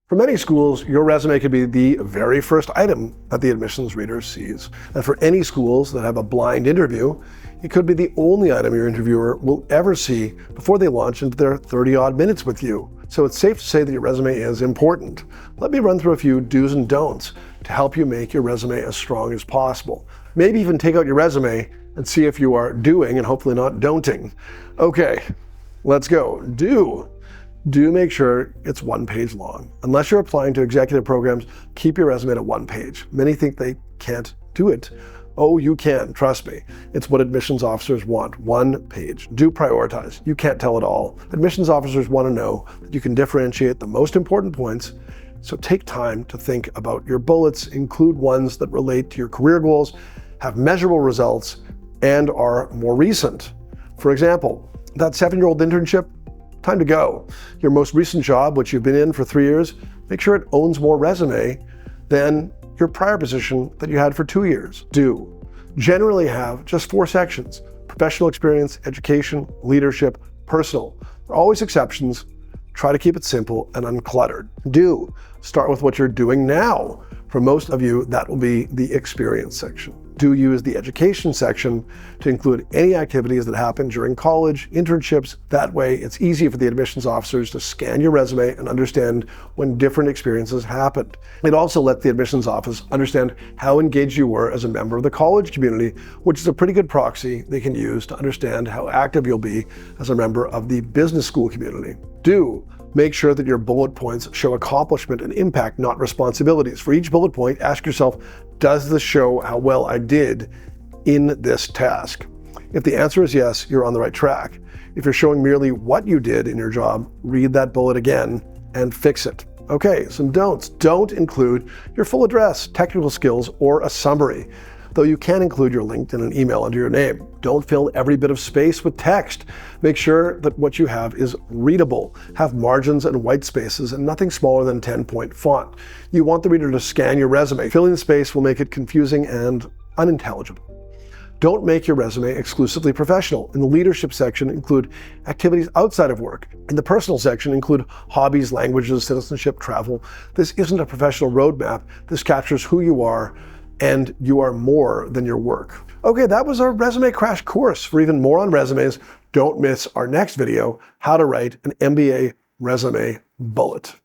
For many schools, your resume could be the very first item that the admissions reader sees. And for any schools that have a blind interview, it could be the only item your interviewer will ever see before they launch into their 30-odd minutes with you. So it's safe to say that your resume is important. Let me run through a few do's and don'ts to help you make your resume as strong as possible. Maybe even take out your resume and see if you are doing and hopefully not don'ting. Okay, let's go. Do make sure it's 1 page long. Unless you're applying to executive programs, keep your resume to 1 page. Many think they can't do it. Oh, you can, trust me. It's what admissions officers want, 1 page. Do prioritize. You can't tell it all. Admissions officers want to know that you can differentiate the most important points, so take time to think about your bullets, include ones that relate to your career goals, have measurable results, and are more recent. For example, that 7-year-old internship, time to go. Your most recent job, which you've been in for 3 years, make sure it owns more resume than your prior position that you had for 2 years. Do generally have just 4 sections: professional experience, education, leadership, personal. There are always exceptions. Try to keep it simple and uncluttered. Do start with what you're doing now. For most of you, that will be the experience section. Do use the education section to include any activities that happen during college, internships. That way, it's easy for the admissions officers to scan your resume and understand when different experiences happened. It also lets the admissions office understand how engaged you were as a member of the college community, which is a pretty good proxy they can use to understand how active you'll be as a member of the business school community. Do make sure that your bullet points show accomplishment and impact, not responsibilities. For each bullet point, ask yourself, does this show how well I did in this task? If the answer is yes, you're on the right track. If you're showing merely what you did in your job, read that bullet again and fix it. Okay, some don'ts. Don't include your full address, technical skills, or a summary, though you can include your LinkedIn and email under your name. Don't fill every bit of space with text. Make sure that what you have is readable. Have margins and white spaces and nothing smaller than 10-point font. You want the reader to scan your resume. Filling the space will make it confusing and unintelligible. Don't make your resume exclusively professional. In the leadership section, include activities outside of work. In the personal section, include hobbies, languages, citizenship, travel. This isn't a professional roadmap. This captures who you are, and you are more than your work. Okay, that was our resume crash course. For even more on resumes, don't miss our next video, how to write an MBA resume bullet.